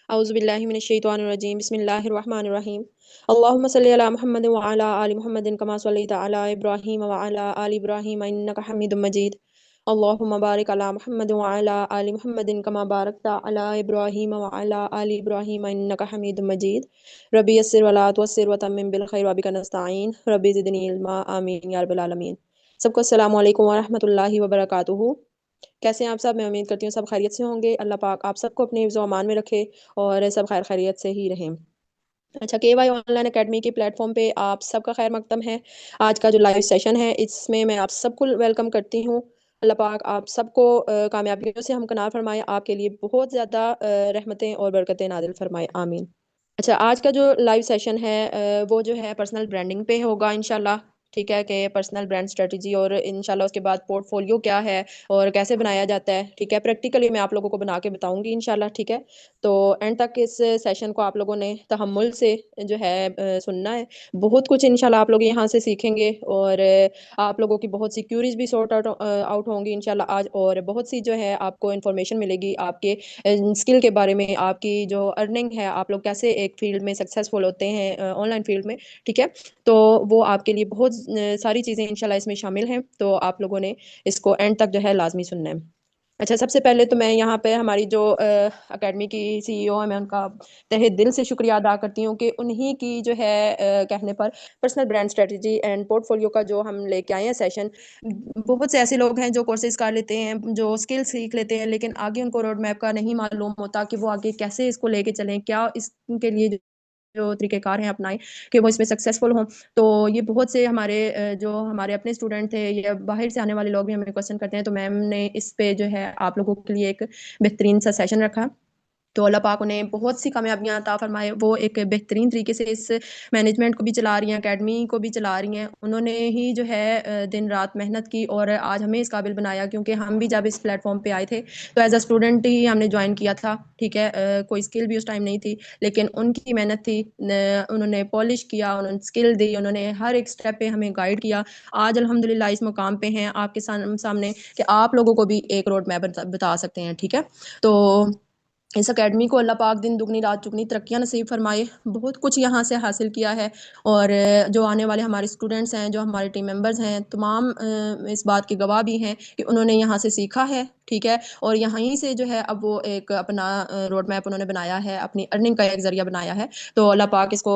औज़ुबिल्लाहि मिनश्शैतानिर्रजीम बिस्मिल्लाहिर्रहमानिर्रहीम अल्लाहुम्मा सल्लि अला मुहम्मदिन व अला आलि मुहम्मदिन कमा सल्लैता अला इब्राहीम व अला आलि इब्राहीम इन्नका हमीदुम मजीद अल्लाहुम्मा बारिक अला मुहम्मदिन व अला आलि मुहम्मदिन कमा बारकता अला इब्राहीम व अला आलि इब्राहीम इन्नका हमीदुम मजीद रब्बि यस्सिर व ला तुअस्सिर व तम्मिम बिल खैर व बिका नस्तईन रब्बि ज़िदनी इल्मा आमीन या रब्बल आलमीन। सबको अस्सलामु अलैकुम व रहमतुल्लाहि व बरकातुहू। कैसे हैं आप सब? मैं उम्मीद करती हूँ सब खैरियत से होंगे। अल्लाह पाक आप सबको अपने हिफ्ज़ व अमान में रखे और सब खैर खैरियत से ही रहें। अच्छा, KY ऑनलाइन एकेडमी के प्लेटफॉर्म पे आप सबका खैर मकदम है। आज का जो लाइव सेशन है इसमें मैं आप सबको वेलकम करती हूँ। अल्लाह पाक आप सबको कामयाबियों से हमकनार फरमाए, आपके लिए बहुत ज़्यादा रहमतें और बरकतें नाज़िल फरमाए, आमीन। अच्छा, आज का जो लाइव सेशन है वो जो है पर्सनल ब्रांडिंग पे होगा इंशाल्लाह। ठीक है कि पर्सनल ब्रांड स्ट्रेटजी और इंशाल्लाह उसके बाद पोर्टफोलियो क्या है और कैसे बनाया जाता है। ठीक है, प्रैक्टिकली मैं आप लोगों को बना के बताऊंगी इंशाल्लाह। ठीक है, तो एंड तक इस सेशन को आप लोगों ने तहम्मुल से जो है सुनना है। बहुत कुछ इंशाल्लाह आप लोग यहाँ से सीखेंगे और आप लोगों की बहुत सी क्यूरीज भी सॉर्ट आउट होंगी इंशाल्लाह आज, और बहुत सी जो है आपको इन्फॉर्मेशन मिलेगी आपके स्किल के बारे में, आपकी जो अर्निंग है, आप लोग कैसे एक फील्ड में सक्सेसफुल होते हैं ऑनलाइन फील्ड में। ठीक है, तो वो आपके लिए बहुत सारी चीज़ें इंशाल्लाह इसमें शामिल हैं, तो आप लोगों ने इसको एंड तक जो है लाजमी सुनना है। अच्छा, सबसे पहले तो मैं यहाँ पे हमारी जो एकेडमी की CEO है, मैं उनका तहे दिल से शुक्रिया अदा करती हूँ कि उन्हीं की जो है कहने पर personal brand strategy and portfolio का जो हम लेके आए हैं सेशन। बहुत से ऐसे लोग हैं जो कोर्सेज कर लेते हैं, जो स्किल सीख लेते हैं, लेकिन आगे उनको रोड मैप का नहीं मालूम होता कि वो आगे कैसे इसको लेके चलें, क्या इसके लिए जो तरीक़ेकार हैं अपनाएं कि वो इसमें सक्सेसफुल हों। तो ये बहुत से हमारे जो हमारे अपने स्टूडेंट थे या बाहर से आने वाले लोग भी हमें क्वेश्चन करते हैं, तो मैम ने इस पे जो है आप लोगों के लिए एक बेहतरीन सा सेशन रखा। तो अल्लाह पाक उन्हें बहुत सी कामयाबियाँ अता फरमाए। वो एक बेहतरीन तरीके से इस मैनेजमेंट को भी चला रही हैं, एकेडमी को भी चला रही हैं। उन्होंने ही जो है दिन रात मेहनत की और आज हमें इस काबिल बनाया, क्योंकि हम भी जब इस प्लेटफॉर्म पे आए थे तो एज अ स्टूडेंट ही हमने ज्वाइन किया था। ठीक है, कोई स्किल भी उस टाइम नहीं थी, लेकिन उनकी मेहनत थी। उन्होंने पॉलिश किया, उन्होंने स्किल दी, उन्होंने हर एक स्टेप पे हमें गाइड किया। आज अल्हम्दुलिल्लाह इस मुकाम पे हैं आपके सामने कि आप लोगों को भी एक रोड मैप बता सकते हैं। ठीक है, तो इस अकेडमी को अल्लाह पाक दिन दुगनी रात चुगनी तरक्कियाँ नसीब फरमाए। बहुत कुछ यहाँ से हासिल किया है, और जो आने वाले हमारे स्टूडेंट्स हैं, जो हमारे टीम मेंबर्स हैं, तमाम इस बात के गवाह भी हैं कि उन्होंने यहाँ से सीखा है। ठीक है, और यहीं से जो है अब वो एक अपना रोड मैप उन्होंने बनाया है, अपनी अर्निंग का एक ज़रिया बनाया है। तो अल्लाह पाक इसको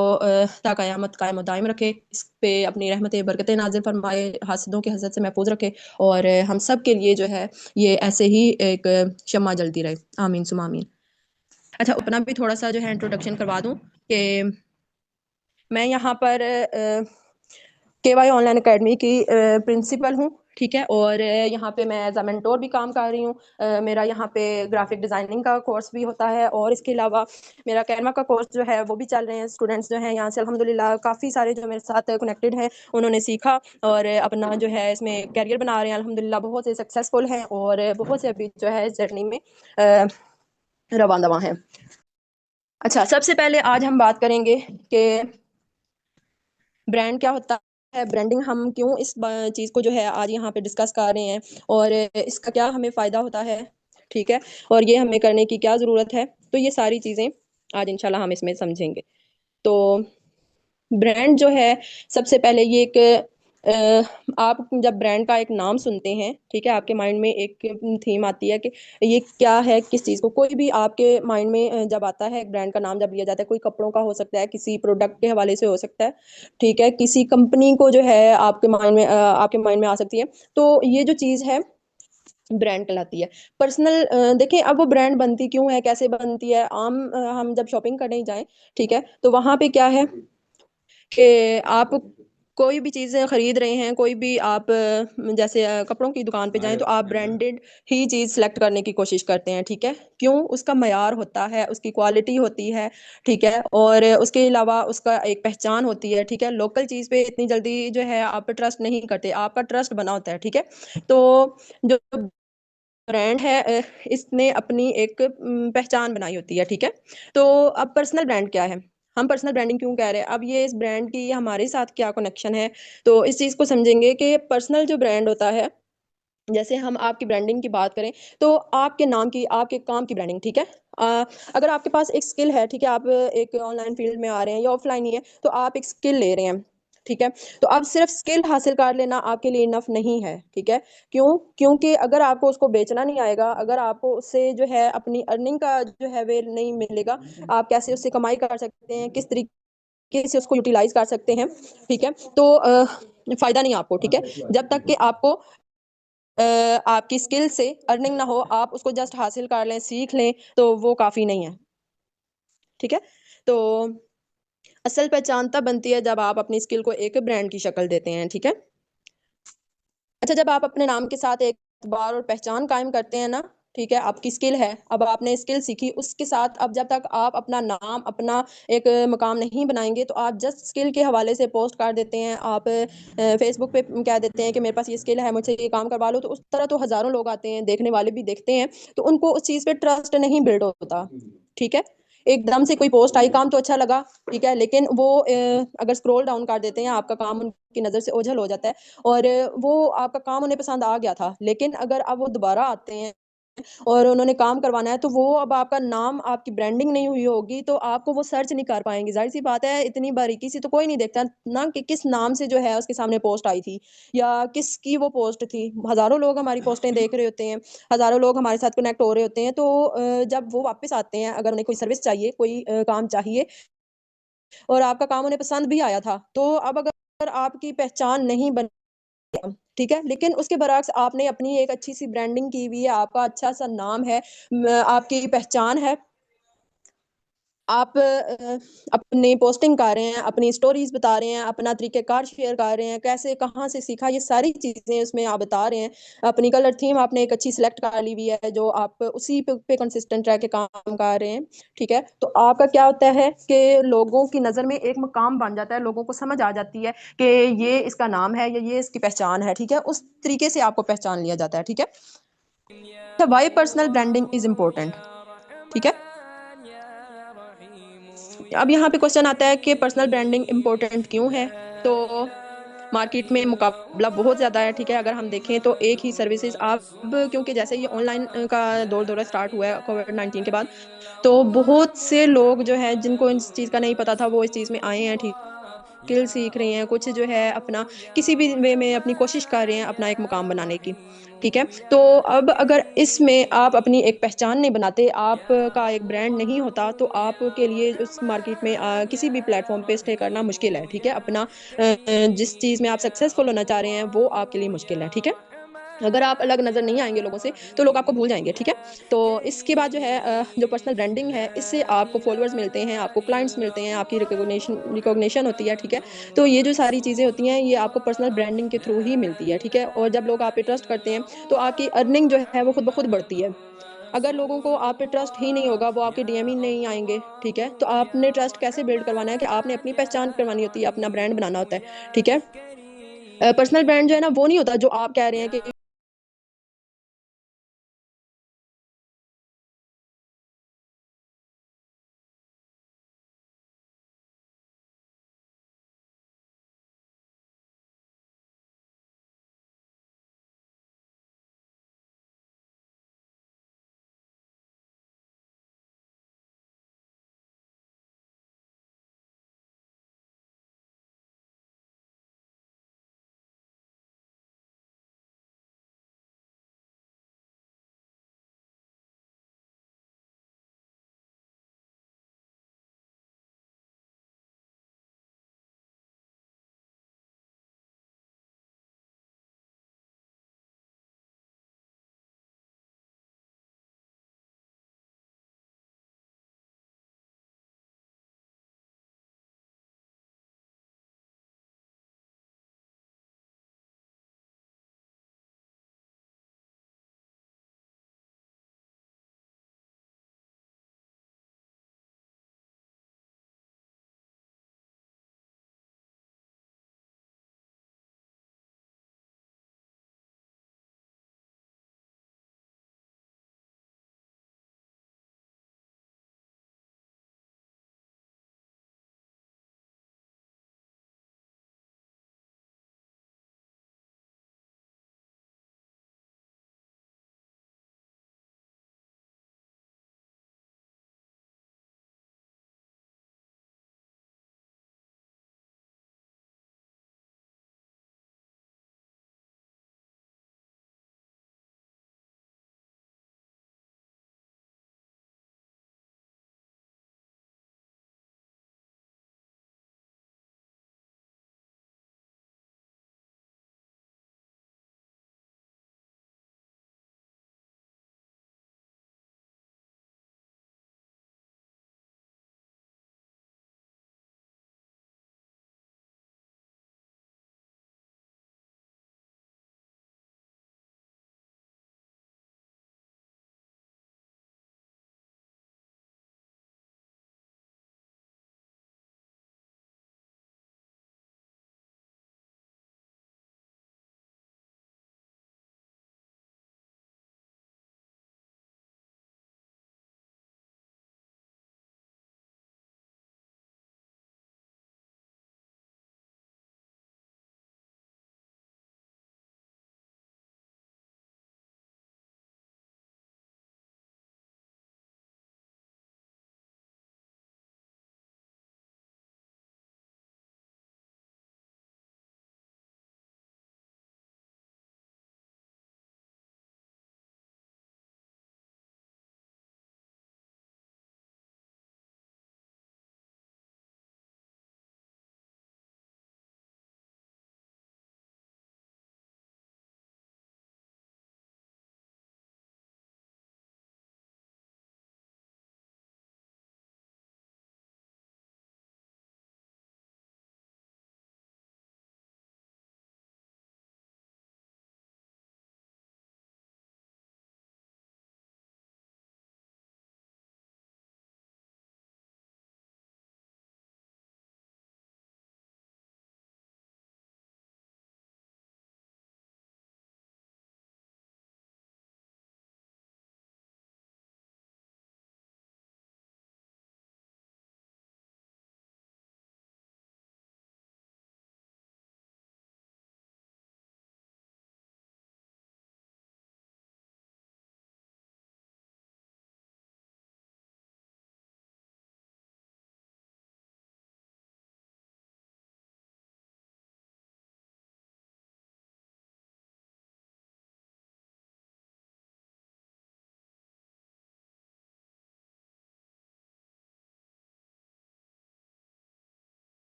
ता क़यामत कायम दायम रखे, इस पे अपनी रहमतें बरकतें नाज़िल फरमाए, हासदों के हसद से महफूज रखे, और हम सब के लिए जो है ये ऐसे ही एक शम्मा जलती रहे, आमीन सुमा आमीन। अच्छा, अपना भी थोड़ा सा जो है इंट्रोडक्शन करवा दूं कि मैं यहाँ पर KY ऑनलाइन एकेडमी की प्रिंसिपल हूँ। ठीक है, और यहाँ पे मैं एज अ मेंटोर भी काम कर रही हूँ। मेरा यहाँ पे ग्राफिक डिज़ाइनिंग का कोर्स भी होता है, और इसके अलावा मेरा कैनवा का कोर्स जो है वो भी चल रहे हैं। स्टूडेंट्स जो हैं यहाँ से अल्हम्दुलिल्लाह काफ़ी सारे जो मेरे साथ कनेक्टेड हैं, उन्होंने सीखा और अपना जो है इसमें करियर बना रहे हैं। अल्हम्दुलिल्लाह बहुत से सक्सेसफुल हैं, और बहुत से अभी जो है जर्नी में रवां दवा हैं। अच्छा, सबसे पहले आज हम बात करेंगे कि ब्रांड क्या होता है, ब्रांडिंग हम क्यों इस चीज़ को जो है आज यहाँ पे डिस्कस कर रहे हैं, और इसका क्या हमें फ़ायदा होता है। ठीक है, और ये हमें करने की क्या ज़रूरत है, तो ये सारी चीज़ें आज इंशाल्लाह हम इसमें समझेंगे। तो ब्रांड जो है, सबसे पहले ये एक आप जब ब्रांड का एक नाम सुनते हैं, ठीक है, आपके माइंड में एक थीम आती है कि ये क्या है, किस चीज़ को, कोई भी आपके माइंड में जब आता है एक ब्रांड का नाम जब लिया जाता है, कोई कपड़ों का हो सकता है, किसी प्रोडक्ट के हवाले से हो सकता है। ठीक है, किसी कंपनी को जो है आपके माइंड में आ सकती है। तो ये जो चीज़ है ब्रांड कहलाती है। पर्सनल देखिए, अब वो ब्रांड बनती क्यों है, कैसे बनती है, हम जब शॉपिंग करने जाएं, ठीक है, तो वहां पे क्या है कि आप कोई भी चीज़ खरीद रहे हैं, कोई भी आप जैसे कपड़ों की दुकान पे जाएं, तो आप ब्रांडेड ही चीज़ सेलेक्ट करने की कोशिश करते हैं। ठीक है, क्यों? उसका मयार होता है, उसकी क्वालिटी होती है। ठीक है, और उसके अलावा उसका एक पहचान होती है। ठीक है, लोकल चीज़ पे इतनी जल्दी जो है आप ट्रस्ट नहीं करते, आपका ट्रस्ट बना होता है। ठीक है, तो जो ब्रांड है इसने अपनी एक पहचान बनाई होती है। ठीक है, तो अब पर्सनल ब्रांड क्या है, हम पर्सनल ब्रांडिंग क्यों कह रहे हैं, अब ये इस ब्रांड की हमारे साथ क्या कनेक्शन है, तो इस चीज़ को समझेंगे कि पर्सनल जो ब्रांड होता है, जैसे हम आपकी ब्रांडिंग की बात करें तो आपके नाम की, आपके काम की ब्रांडिंग। ठीक है, अगर आपके पास एक स्किल है, ठीक है, आप एक ऑनलाइन फील्ड में आ रहे हैं या ऑफलाइन ही है, तो आप एक स्किल ले रहे हैं, ठीक है। तो अब सिर्फ स्किल हासिल कर लेना आपके लिए इनफ नहीं है, ठीक है। क्यों? क्योंकि अगर आपको उसको बेचना नहीं आएगा, अगर आपको उससे जो है अपनी अर्निंग का जो है वे नहीं मिलेगा, आप कैसे उससे कमाई कर सकते हैं, किस तरीके से उसको यूटिलाइज कर सकते हैं, ठीक है, तो फायदा नहीं आपको, ठीक है। जब तक कि आपको आपकी स्किल से अर्निंग ना हो, आप उसको जस्ट हासिल कर लें, सीख लें, तो वो काफी नहीं है, ठीक है। तो असल पहचान तब बनती है जब आप अपनी स्किल को एक ब्रांड की शक्ल देते हैं, ठीक है। अच्छा, जब आप अपने नाम के साथ एक बार और पहचान कायम करते हैं ना, ठीक है, आपकी स्किल है, अब आपने स्किल सीखी, उसके साथ अब जब तक आप अपना नाम, अपना एक मकाम नहीं बनाएंगे, तो आप जस्ट स्किल के हवाले से पोस्ट कर देते हैं, आप फेसबुक पे कह देते हैं कि मेरे पास ये स्किल है, मुझसे ये काम करवा लो, तो उस तरह तो हजारों लोग आते हैं, देखने वाले भी देखते हैं, तो उनको उस चीज पे ट्रस्ट नहीं बिल्ड होता, ठीक है। एकदम से कोई पोस्ट आई, काम तो अच्छा लगा, ठीक है, लेकिन वो अगर स्क्रॉल डाउन कर देते हैं, आपका काम उनकी नजर से ओझल हो जाता है, और वो आपका काम उन्हें पसंद आ गया था, लेकिन अगर अब वो दोबारा आते हैं और उन्होंने काम करवाना है, तो वो अब आपका नाम, आपकी ब्रांडिंग नहीं हुई होगी, तो आपको वो सर्च नहीं कर पाएंगे। जाहिर सी बात है, इतनी बारीकी से तो कोई नहीं देखता ना कि किस नाम से जो है उसके सामने पोस्ट आई थी या किसकी वो पोस्ट थी। हजारों लोग हमारी पोस्टें देख रहे होते हैं, हजारों लोग हमारे साथ कनेक्ट हो रहे होते हैं, तो जब वो वापस आते हैं, अगर उन्हें कोई सर्विस चाहिए, कोई काम चाहिए, और आपका काम उन्हें पसंद भी आया था, तो अब अगर आपकी पहचान नहीं बन, ठीक है, लेकिन उसके बरक्स आपने अपनी एक अच्छी सी ब्रांडिंग की हुई है, आपका अच्छा सा नाम है, आपकी पहचान है, आप अपनी पोस्टिंग कर रहे हैं, अपनी स्टोरीज बता रहे हैं, अपना तरीकेकार शेयर कर रहे हैं, कैसे कहाँ से सीखा, ये सारी चीजें उसमें आप बता रहे हैं। अपनी कलर थीम आपने एक अच्छी सिलेक्ट कर ली हुई है, जो आप उसी पे कंसिस्टेंट रह के काम कर रहे हैं, ठीक है। तो आपका क्या होता है कि लोगों की नजर में एक मकाम बन जाता है, लोगों को समझ आ जाती है कि ये इसका नाम है या ये इसकी पहचान है, ठीक है, उस तरीके से आपको पहचान लिया जाता है, ठीक है। Why personal branding is important, ठीक है। अब यहाँ पे क्वेश्चन आता है कि पर्सनल ब्रांडिंग इंपॉर्टेंट क्यों है। तो मार्केट में मुकाबला बहुत ज्यादा है, ठीक है। अगर हम देखें तो एक ही सर्विसेज, अब क्योंकि जैसे ये ऑनलाइन का दौर स्टार्ट हुआ है कोविड-19 के बाद, तो बहुत से लोग जो है जिनको इस चीज का नहीं पता था, वो इस चीज में आए हैं, ठीक, स्किल सीख रहे हैं, कुछ जो है अपना किसी भी वे में अपनी कोशिश कर रहे हैं अपना एक मुकाम बनाने की, ठीक है। तो अब अगर इसमें आप अपनी एक पहचान नहीं बनाते, आपका एक ब्रांड नहीं होता, तो आपके लिए उस मार्केट में किसी भी प्लेटफॉर्म पे स्टे करना मुश्किल है, ठीक है। अपना जिस चीज में आप सक्सेसफुल होना चाह रहे हैं, वो आपके लिए मुश्किल है, ठीक है। अगर आप अलग नजर नहीं आएंगे लोगों से, तो लोग आपको भूल जाएंगे, ठीक है। तो इसके बाद जो है जो पर्सनल ब्रांडिंग है, इससे आपको फॉलोअर्स मिलते हैं, आपको क्लाइंट्स मिलते हैं, आपकी रिकॉग्निशन होती है, ठीक है। तो ये जो सारी चीजें होती हैं, ये आपको पर्सनल ब्रांडिंग के थ्रू ही मिलती है, ठीक है। और जब लोग आप पे ट्रस्ट करते हैं, तो आपकी अर्निंग जो है वो खुद ब खुद बढ़ती है। अगर लोगों को आप पे ट्रस्ट ही नहीं होगा, वो आपके डीएम ही नहीं आएंगे, ठीक है। तो आपने ट्रस्ट कैसे बिल्ड करवाना है कि आपने अपनी पहचान करवानी होती है, अपना ब्रांड बनाना होता है, ठीक है। पर्सनल ब्रांड जो है ना, वो नहीं होता जो आप कह रहे हैं कि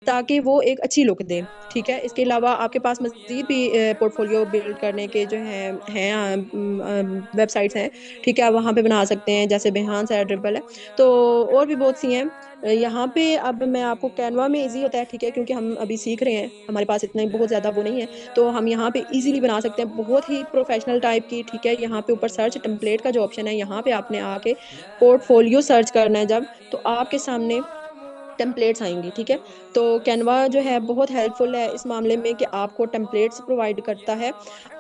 ताकि वो एक अच्छी लुक दे। ठीक है, इसके अलावा आपके पास मजीद भी पोर्टफोलियो बिल्ड करने के जो हैं वेबसाइट्स हैं। ठीक है, आप वहाँ पे बना सकते हैं, जैसे बेहान है, ड्रिबल है। तो और भी बहुत सी हैं। यहाँ पे अब मैं आपको, कैनवा में इजी होता है, ठीक है, क्योंकि हम अभी सीख रहे हैं, हमारे पास इतना बहुत ज्यादा वो नहीं है। तो हम यहाँ पे इजीली बना सकते हैं, बहुत ही प्रोफेशनल टाइप की। ठीक है, यहाँ पे ऊपर सर्च टेम्पलेट का जो ऑप्शन है, यहाँ पे आपने आके पोर्टफोलियो सर्च करना है जब, तो आपके सामने टेम्पलेट्स आएंगी। ठीक है, तो कैनवा जो है बहुत हेल्पफुल है इस मामले में कि आपको टेम्पलेट्स प्रोवाइड करता है।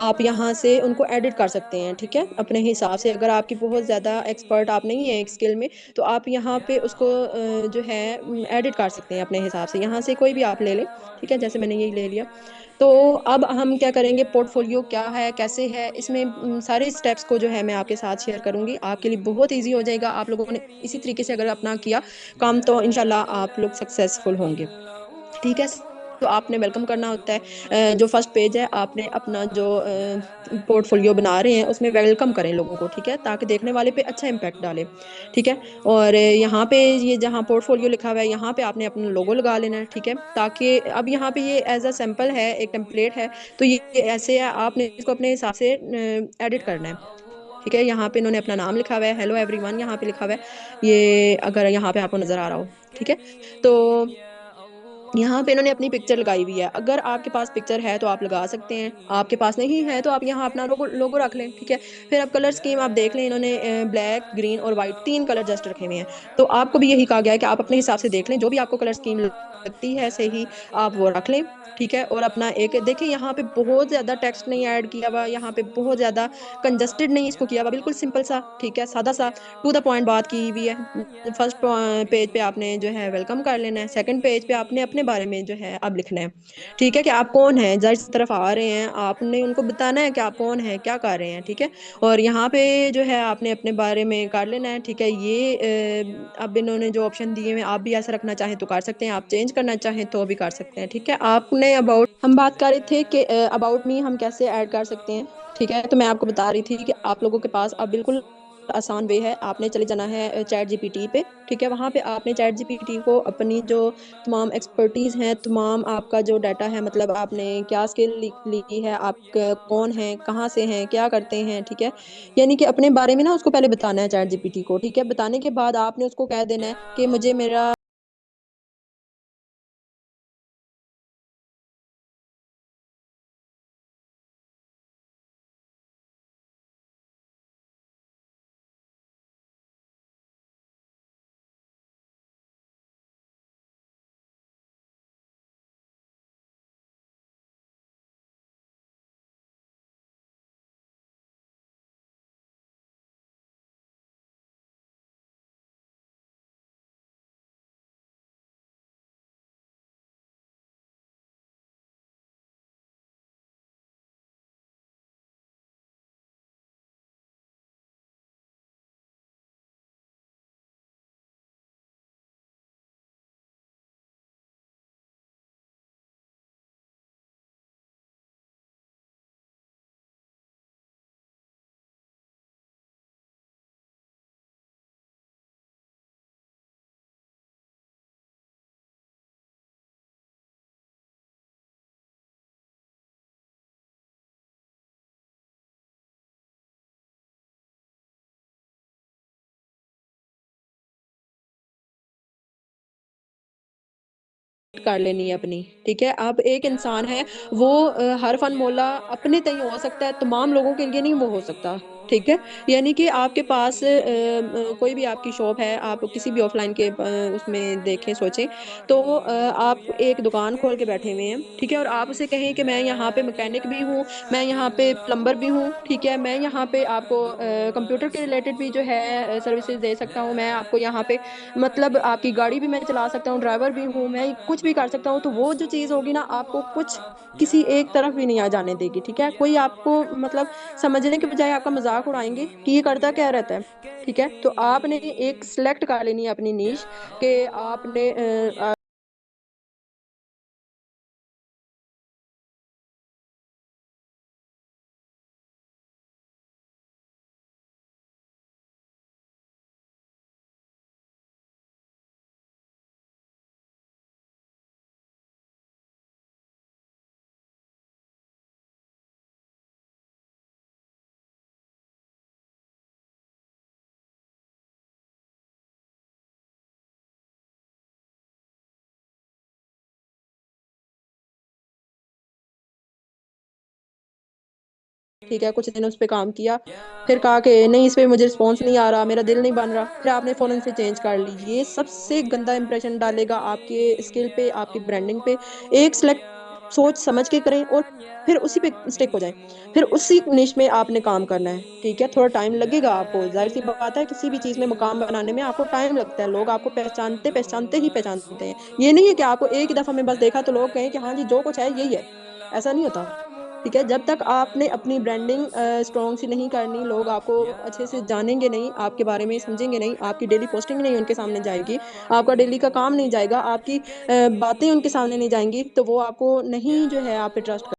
आप यहाँ से उनको एडिट कर सकते हैं, ठीक है, अपने हिसाब से। अगर आपकी बहुत ज़्यादा एक्सपर्ट आप नहीं है एक स्किल में, तो आप यहाँ पे उसको जो है एडिट कर सकते हैं अपने हिसाब से। यहाँ से कोई भी आप ले लें, ठीक है, जैसे मैंने यही ले लिया। तो अब हम क्या करेंगे, पोर्टफोलियो क्या है, कैसे है, इसमें सारे स्टेप्स को जो है मैं आपके साथ शेयर करूंगी। आपके लिए बहुत इजी हो जाएगा। आप लोगों ने इसी तरीके से अगर अपना किया काम, तो इंशाल्लाह आप लोग सक्सेसफुल होंगे। ठीक है, तो आपने वेलकम करना होता है। जो फर्स्ट पेज है, आपने अपना जो पोर्टफोलियो बना रहे हैं उसमें वेलकम करें लोगों को, ठीक है, ताकि देखने वाले पे अच्छा इम्पैक्ट डाले। ठीक है, और यहाँ पे ये जहाँ पोर्टफोलियो लिखा हुआ है, यहाँ पे आपने अपना लोगो लगा लेना है। ठीक है, ताकि अब यहाँ पे ये एज अ सैंपल है, एक टेम्पलेट है, तो ये ऐसे है, आपने इसको अपने हिसाब से एडिट करना है। ठीक है, यहाँ पे इन्होंने अपना नाम लिखा हुआ है, हेलो एवरीवन यहाँ पे लिखा हुआ है, ये अगर यहाँ पे आपको नजर आ रहा हो। ठीक है, तो यहाँ पे इन्होंने अपनी पिक्चर लगाई हुई है। अगर आपके पास पिक्चर है तो आप लगा सकते हैं, आपके पास नहीं है तो आप यहाँ अपना लोगो लोगो रख लें। ठीक है, फिर अब कलर स्कीम आप देख लें, इन्होंने ब्लैक, ग्रीन और व्हाइट तीन कलर जस्ट रखे हुए हैं। तो आपको भी यही कहा गया है कि आप अपने हिसाब से देख लें, जो भी आपको कलर स्कीम लगती है सही, आप वो रख लें। ठीक है, और अपना एक देखिए, यहाँ पे बहुत ज्यादा टेक्स्ट नहीं ऐड किया हुआ, यहाँ पे बहुत ज्यादा कंजस्टेड नहीं इसको किया हुआ, बिल्कुल सिंपल सा, ठीक है, सादा सा, टू द पॉइंट बात की हुई है। फर्स्ट पेज पे आपने जो है वेलकम कर लेना है, सेकंड पेज पे आपने अपने बारे में जो है अब लिखना है। ठीक है, कि आप कौन हैं, जज की तरफ आ रहे हैं, आपने उनको बताना है कि आप कौन हैं, क्या कर रहे हैं। ठीक है, और यहाँ पे जो है आपने अपने बारे में कर लेना है। ठीक है, ये अब इन्होंने जो ऑप्शन दिए हैं, आप भी ऐसा रखना चाहें तो कर सकते हैं, आप चेंज करना चाहें तो भी कर सकते हैं। ठीक है, आपने अबाउट, हम बात कर रहे थे कि अबाउट मी हम कैसे ऐड कर सकते हैं। ठीक है, तो मैं आपको बता रही थी कि आप लोगों के पास अब बिल्कुल आसान वे है, आपने चले जाना है चैट जीपीटी पे। ठीक है, वहां पे आपने चैट जीपीटी को अपनी जो तमाम एक्सपर्टीज हैं, तमाम आपका जो डाटा है, मतलब आपने क्या स्किल ली है, आप कौन है, कहाँ से हैं, क्या करते हैं। ठीक है, यानी कि अपने बारे में ना उसको पहले बताना है चैट जीपीटी को। ठीक है, बताने के बाद आपने उसको कह देना है कि मुझे मेरा कर लेनी है अपनी। ठीक है, अब एक इंसान है, वो हर फन मोला अपने तय हो सकता है, तमाम लोगों के लिए नहीं वो हो सकता। ठीक है, यानी कि आपके पास कोई भी आपकी शॉप है, आप किसी भी ऑफलाइन के उसमें देखें, सोचें, तो आप एक दुकान खोल के बैठे हुए हैं। ठीक है, और आप उसे कहें कि मैं यहाँ पे मैकेनिक भी हूँ, मैं यहाँ पे प्लम्बर भी हूँ। ठीक है, मैं यहाँ पे आपको कंप्यूटर के रिलेटेड भी जो है सर्विसेज दे सकता हूँ, मैं आपको यहाँ पे मतलब आपकी गाड़ी भी मैं चला सकता हूँ, ड्राइवर भी हूँ, मैं कुछ भी कर सकता हूँ। तो वो जो चीज़ होगी ना, आपको कुछ किसी एक तरफ भी नहीं आ जाने देगी। ठीक है, कोई आपको मतलब समझने के बजाय आपका मजाक उड़ाएंगे कि ये करता क्या रहता है। ठीक है, तो आपने एक सिलेक्ट कर लेनी है अपनी नीश, कि आपने ठीक है, कुछ दिन उस पे काम किया, फिर कहा कि नहीं, इस पे मुझे रिस्पॉन्स नहीं आ रहा, मेरा दिल नहीं बन रहा, फिर आपने फौरन से चेंज कर ली। ये सबसे गंदा इंप्रेशन डालेगा आपके स्किल पे, आपकी ब्रांडिंग पे। एक सिलेक्ट सोच समझ के करें और फिर उसी पे स्टिक हो जाएं। फिर उसी निश में आपने काम करना है, ठीक है। थोड़ा टाइम लगेगा आपको, जाहिर सी बात है, किसी भी चीज में मुकाम बनाने में आपको टाइम लगता है। लोग आपको पहचानते पहचानते ही पहचानते हैं। ये नहीं है कि आपको एक ही दफा में बस देखा तो लोग कहें कि हाँ जी, जो कुछ है यही है। ऐसा नहीं होता। ठीक है, जब तक आपने अपनी ब्रांडिंग स्ट्रॉन्ग सी नहीं करनी, लोग आपको अच्छे से जानेंगे नहीं, आपके बारे में समझेंगे नहीं, आपकी डेली पोस्टिंग नहीं उनके सामने जाएगी, आपका डेली का काम नहीं जाएगा, आपकी बातें उनके सामने नहीं जाएंगी, तो वो आपको नहीं जो है आप पे ट्रस्ट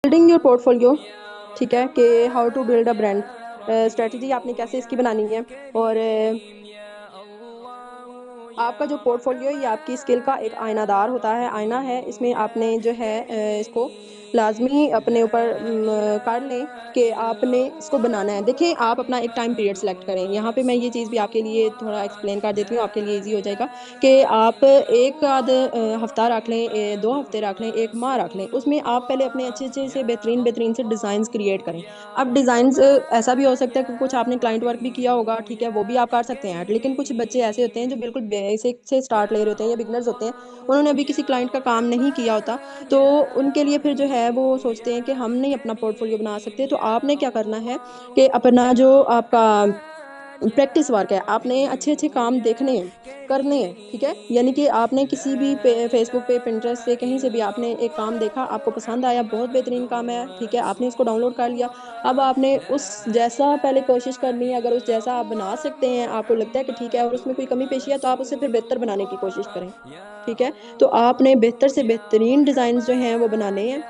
बिल्डिंग योर पोर्टफोलियो, ठीक है, कि how to build a brand strategy आपने कैसे इसकी बनानी है। और आपका जो पोर्टफोलियो है ये आपकी स्किल का एक आईनादार होता है, आईना है। इसमें आपने जो है इसको लाजमी अपने ऊपर कर लें कि आपने इसको बनाना है। देखें, आप अपना एक टाइम पीरियड सेलेक्ट करें। यहाँ पे मैं ये चीज़ भी आपके लिए थोड़ा एक्सप्लेन कर देती हूँ, आपके लिए इजी हो जाएगा कि आप एक आध हफ्ता रख लें, 2 हफ्ते रख लें, 1 माह रख लें। उसमें आप पहले अपने अच्छे अच्छे से बेहतरीन बेहतरीन से डिज़ाइंस क्रिएट करें। अब डिज़ाइंस ऐसा भी हो सकता है कि कुछ आपने क्लाइंट वर्क भी किया होगा, ठीक है, वो भी आप कर सकते हैं। लेकिन कुछ बच्चे ऐसे होते हैं जो बिल्कुल बेसिक से स्टार्ट ले रहे होते हैं या बिगनर्स होते हैं, उन्होंने अभी किसी क्लाइंट का काम नहीं किया होता, तो उनके लिए फिर जो है वो सोचते हैं कि हम नहीं अपना पोर्टफोलियो बना सकते। तो आपने क्या करना है कि अपना जो आपका प्रैक्टिस वर्क है, आपने अच्छे अच्छे काम देखने हैं, करने हैं, ठीक है। यानी कि आपने किसी भी फेसबुक पे, पिंटरेस्ट से, कहीं से भी आपने एक काम देखा, आपको पसंद आया, बहुत बेहतरीन काम है, ठीक है, आपने उसको डाउनलोड कर लिया। अब आपने उस जैसा पहले कोशिश करनी है। अगर उस जैसा आप बना सकते हैं, आपको लगता है कि ठीक है, और उसमें कोई कमी पेशी है, तो आप उसे फिर बेहतर बनाने की कोशिश करें, ठीक है। तो आपने बेहतर से बेहतरीन डिजाइन जो हैं वो बनाने हैं।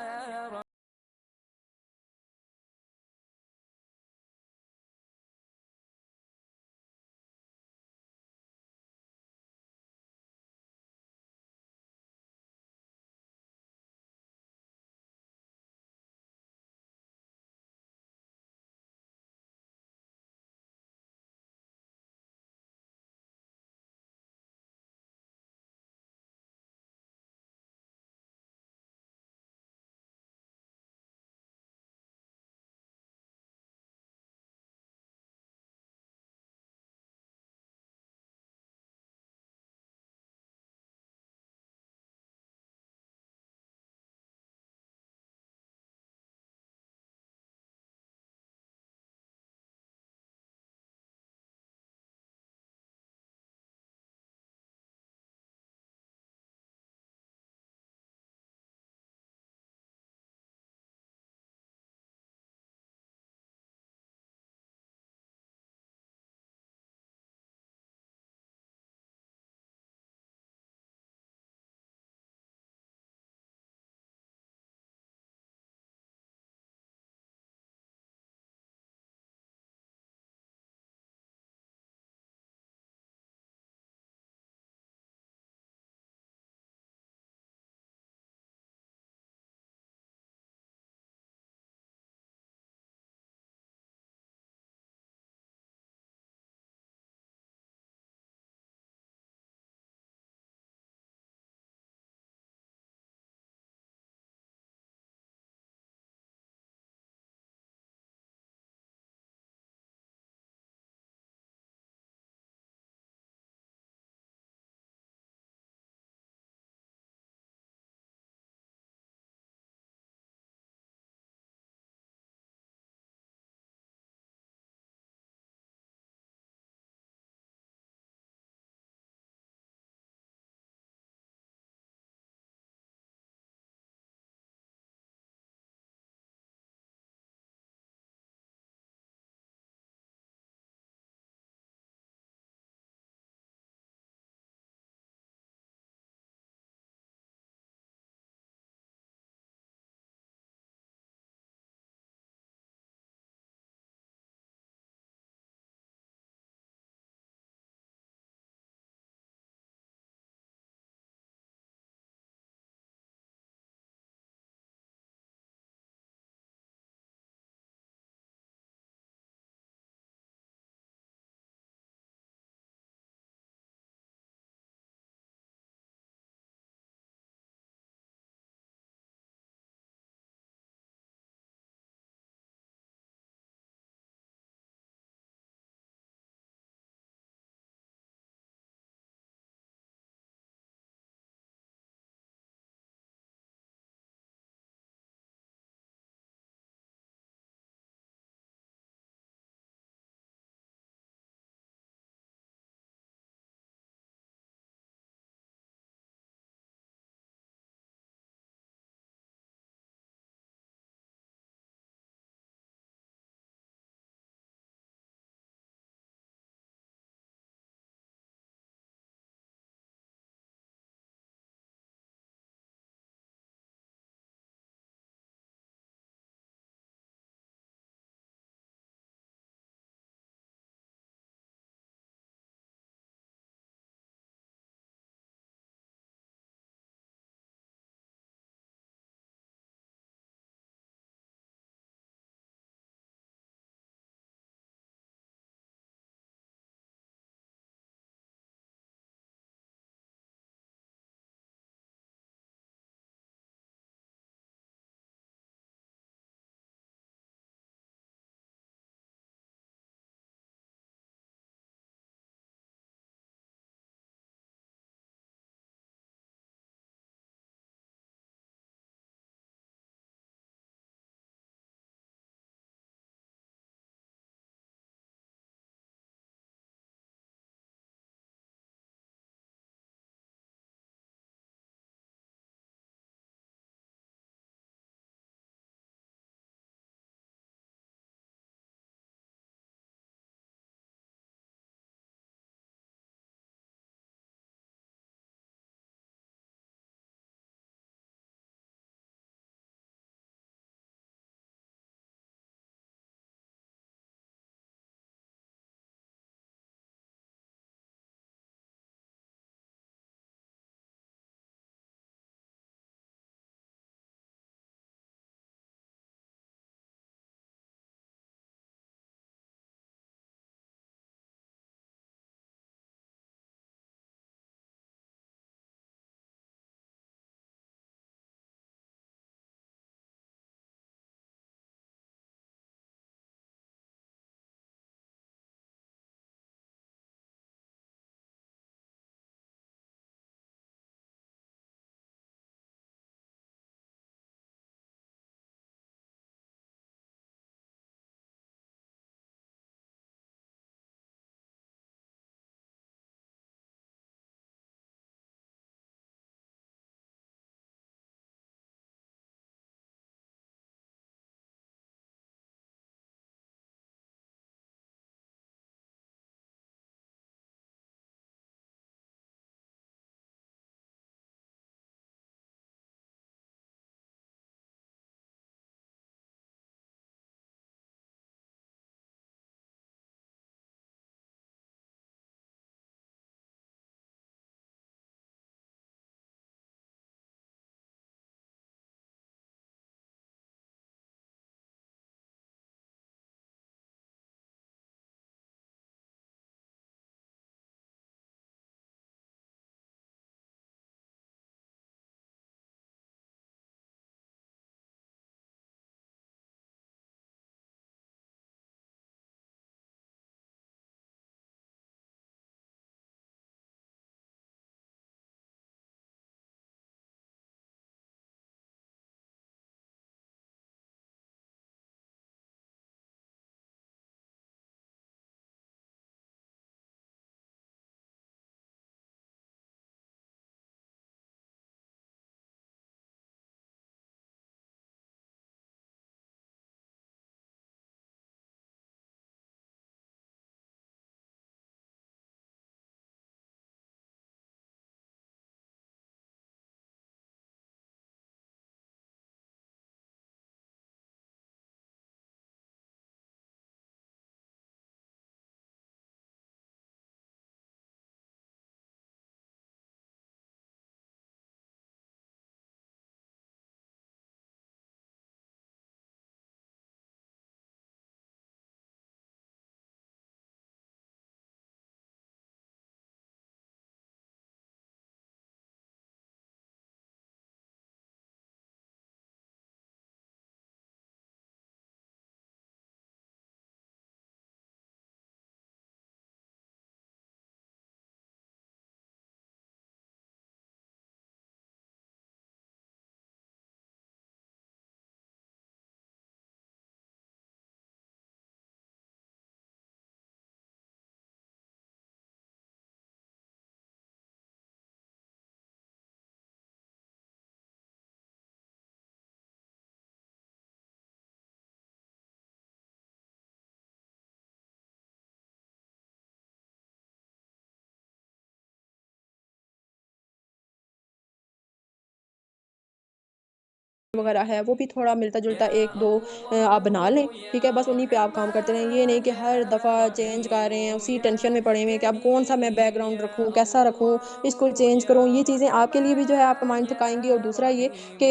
वगैरह है वो भी थोड़ा मिलता जुलता एक दो आप बना लें, ठीक है। बस उन्हीं पे आप काम करते रहें, ये नहीं कि हर दफ़ा चेंज कर रहे हैं, उसी टेंशन में पड़े हुए हैं कि अब कौन सा मैं बैकग्राउंड रखूँ, कैसा रखूँ, इसको चेंज करूँ। ये चीज़ें आपके लिए भी जो है आपका माइंड थकाएंगी, और दूसरा ये कि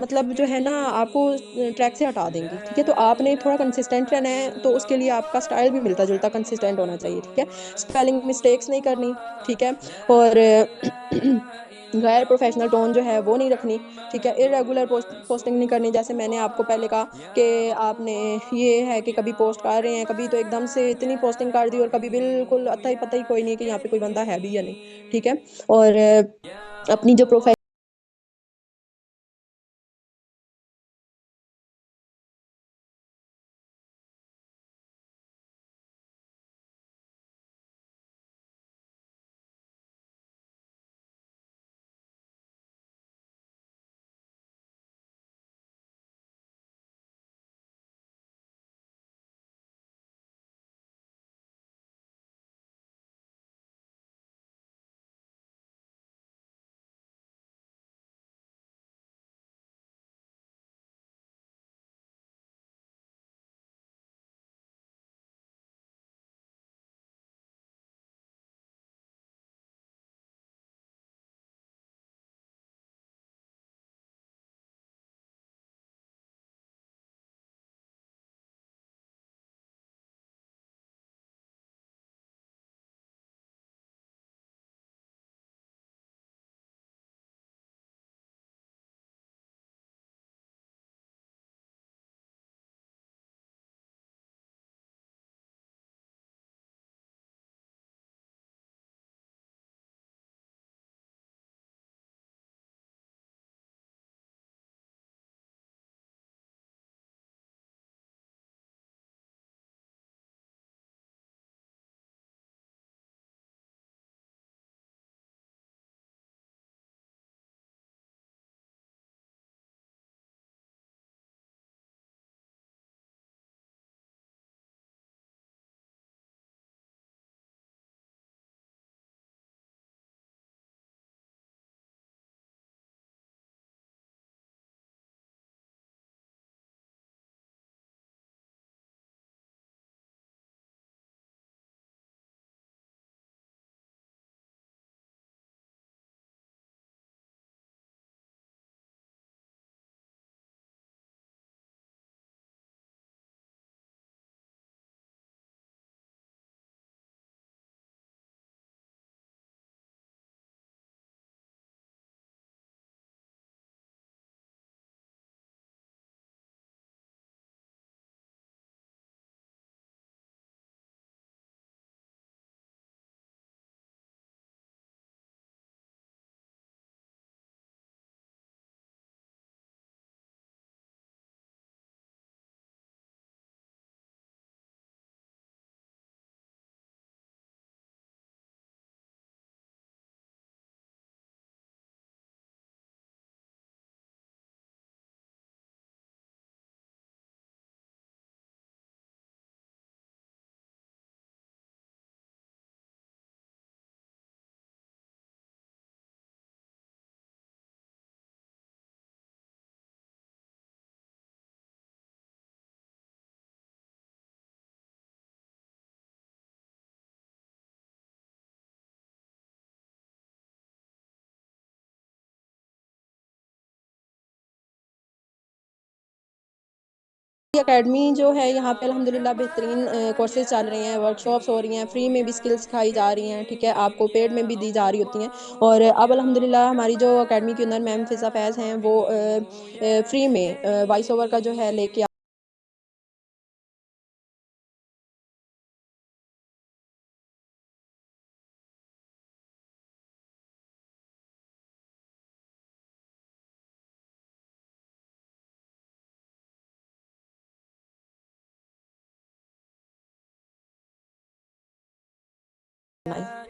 मतलब जो है ना आपको ट्रैक से हटा देंगी, ठीक है। तो आपने थोड़ा कंसिस्टेंट रहना है, तो उसके लिए आपका स्टाइल भी मिलता जुलता कंसिस्टेंट होना चाहिए, ठीक है। स्पेलिंग मिस्टेक्स नहीं करनी, ठीक है। और गैर प्रोफेशनल टोन जो है वो नहीं रखनी, ठीक है। इरेगुलर पोस्टिंग नहीं करनी, जैसे मैंने आपको पहले कहा कि आपने ये है कि कभी पोस्ट कर रहे हैं, कभी तो एकदम से इतनी पोस्टिंग कर दी, और कभी बिल्कुल अता ही पता ही कोई नहीं है कि यहाँ पे कोई बंदा है भी या नहीं, ठीक है। और अपनी जो प्रोफाइल एकेडमी जो है यहाँ पे अल्हम्दुलिल्लाह बेहतरीन कोर्सेज चल रहे हैं, वर्कशॉप्स हो रही हैं, फ्री में भी स्किल्स सिखाई जा रही हैं, ठीक है। आपको पेड में भी दी जा रही होती हैं। और अब अल्हम्दुलिल्लाह हमारी जो एकेडमी की ओनर मैम फिज़ा फैज़ हैं, वो फ्री में वॉइस ओवर का जो है लेके आना है।